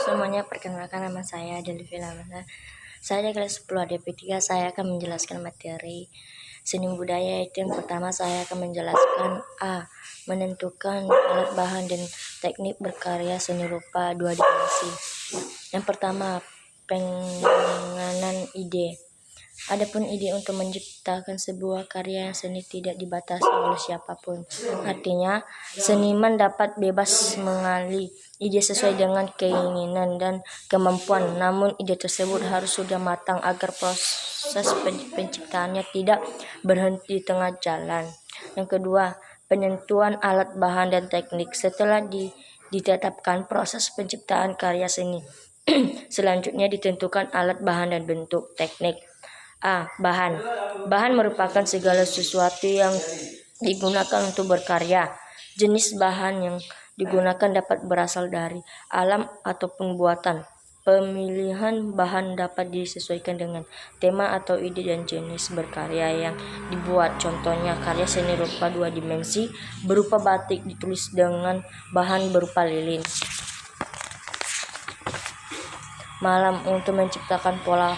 Semuanya, perkenalkan nama saya Delvi Lamana. Saya di kelas 10 ADP 3. Saya akan menjelaskan materi seni budaya, yaitu yang pertama saya akan menjelaskan menentukan alat bahan dan teknik berkarya seni rupa 2 dimensi. Yang pertama, pengenalan ide. Adapun ide untuk menciptakan sebuah karya yang seni tidak dibatasi oleh siapapun. Artinya, seniman dapat bebas mengalih ide sesuai dengan keinginan dan kemampuan. Namun, ide tersebut harus sudah matang agar proses penciptaannya tidak berhenti di tengah jalan. Yang kedua, penentuan alat bahan dan teknik. Setelah ditetapkan proses penciptaan karya seni, selanjutnya ditentukan alat bahan dan bentuk teknik. Bahan. Bahan merupakan segala sesuatu yang digunakan untuk berkarya. Jenis bahan yang digunakan dapat berasal dari alam ataupun buatan. Pemilihan bahan dapat disesuaikan dengan tema atau ide dan jenis berkarya yang dibuat. Contohnya, karya seni rupa 2 dimensi berupa batik ditulis dengan bahan berupa lilin. Malam untuk menciptakan pola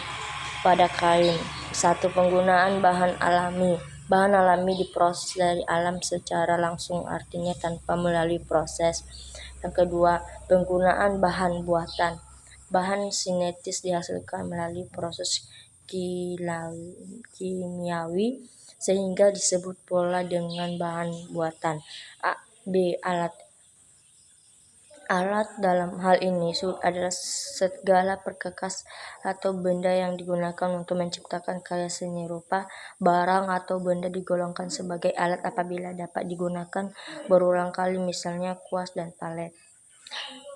pada kain. 1. Penggunaan bahan alami. Bahan alami diproses dari alam secara langsung, artinya tanpa melalui proses. Yang kedua, penggunaan bahan buatan. Bahan sintetis dihasilkan melalui proses kimiawi sehingga disebut pula dengan bahan buatan. B. Alat. Alat dalam hal ini adalah segala perkakas atau benda yang digunakan untuk menciptakan karya seni rupa. Barang atau benda digolongkan sebagai alat apabila dapat digunakan berulang kali, misalnya kuas dan palet.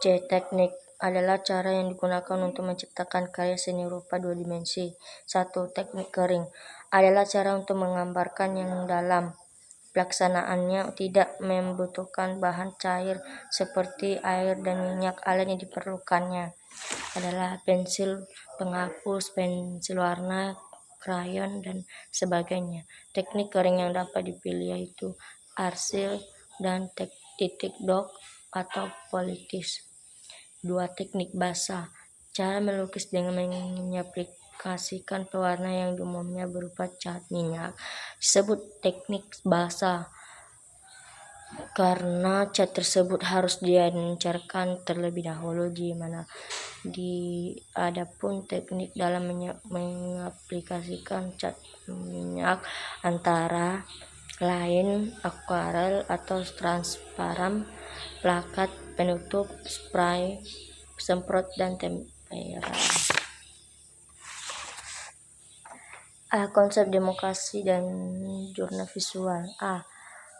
C. Teknik adalah cara yang digunakan untuk menciptakan karya seni rupa 2 dimensi. 1. Teknik kering adalah cara untuk menggambarkan yang dalam. Pelaksanaannya tidak membutuhkan bahan cair seperti air dan minyak. Alat yang diperlukannya adalah pensil penghapus, pensil warna, krayon, dan sebagainya. Teknik kering yang dapat dipilih yaitu arsil dan titik dot atau politis. 2. Teknik basah. Cara melukis dengan mengaplikasikan pewarna yang umumnya berupa cat minyak disebut teknik basah karena cat tersebut harus diencerkan terlebih dahulu adapun teknik dalam mengaplikasikan cat minyak antara lain akuarel atau transparan, plakat, penutup, spray, semprot, dan tempera. Konsep demokrasi dan jurnal visual.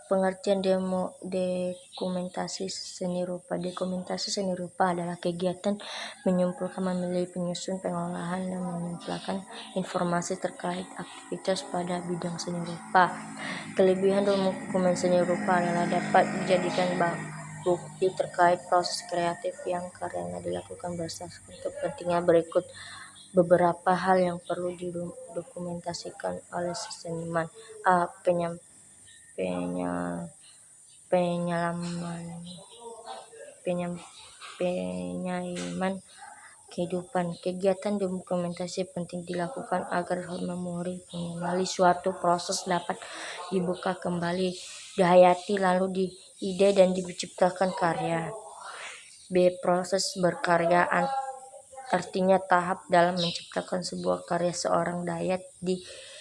Pengertian dokumentasi seni rupa. Dokumentasi seni rupa adalah kegiatan menyimpulkan, memilih, menyusun, pengolahan, dan menyimpulkan informasi terkait aktivitas pada bidang seni rupa. Kelebihan dokumen seni rupa adalah dapat dijadikan bukti terkait proses kreatif yang karyanya dilakukan berdasarkan kepentingan. Berikut beberapa hal yang perlu didokumentasikan oleh seniman. Penyaiman kehidupan. Kegiatan dokumentasi penting dilakukan agar memori mengenali suatu proses dapat dibuka kembali, dihayati, lalu ide dan diciptakan karya. B. Proses berkarya, artinya tahap dalam menciptakan sebuah karya. Seorang daya di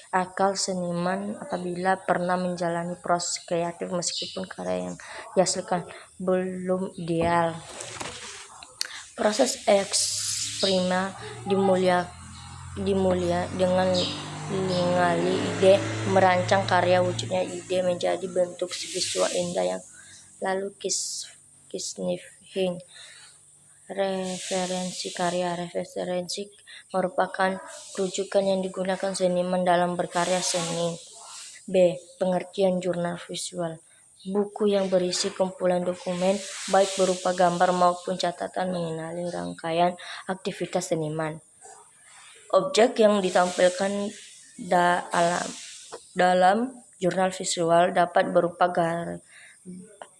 akal seniman apabila pernah menjalani proses kreatif meskipun karya yang dihasilkan belum ideal. Proses eksprima dimulai dengan mengali ide, merancang karya. Wujudnya ide menjadi bentuk visual indah yang lalu kisnifing. Referensi karya. Referensi merupakan rujukan yang digunakan seniman dalam berkarya seni. B. Pengertian jurnal visual. Buku yang berisi kumpulan dokumen baik berupa gambar maupun catatan mengenai rangkaian aktivitas seniman. Objek yang ditampilkan dalam jurnal visual dapat berupa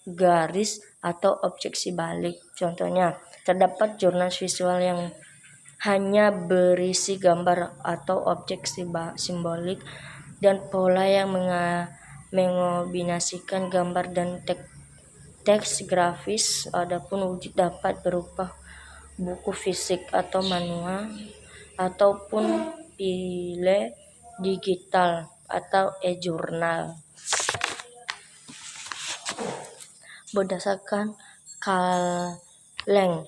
garis, atau objek balik. Contohnya, terdapat jurnal visual yang hanya berisi gambar atau objek simbolik dan pola yang mengombinasikan gambar dan teks grafis. Adapun wujud dapat berupa buku fisik atau manual ataupun file digital atau e-jurnal. Berdasarkan Kaleng,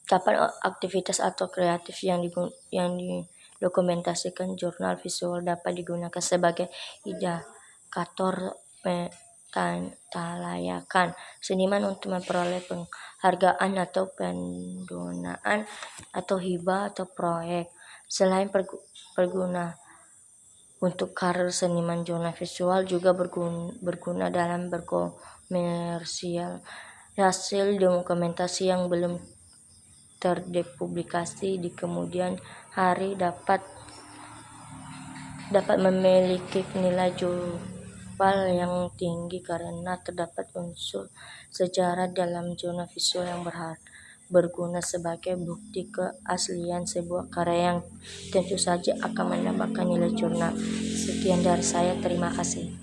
kapan aktivitas atau kreatif yang didokumentasikan jurnal visual dapat digunakan sebagai indikator kelayakan seniman untuk memperoleh penghargaan atau pendanaan atau hibah atau proyek. Selain berguna untuk karir seniman, jurnal visual juga berguna dalam berkomersial. Hasil dokumentasi yang belum terpublikasi di kemudian hari dapat memiliki nilai jual yang tinggi karena terdapat unsur sejarah dalam jurnal visual yang berguna sebagai bukti keaslian sebuah karya yang tentu saja akan menambahkan nilai jurnal. Sekian dari saya, terima kasih.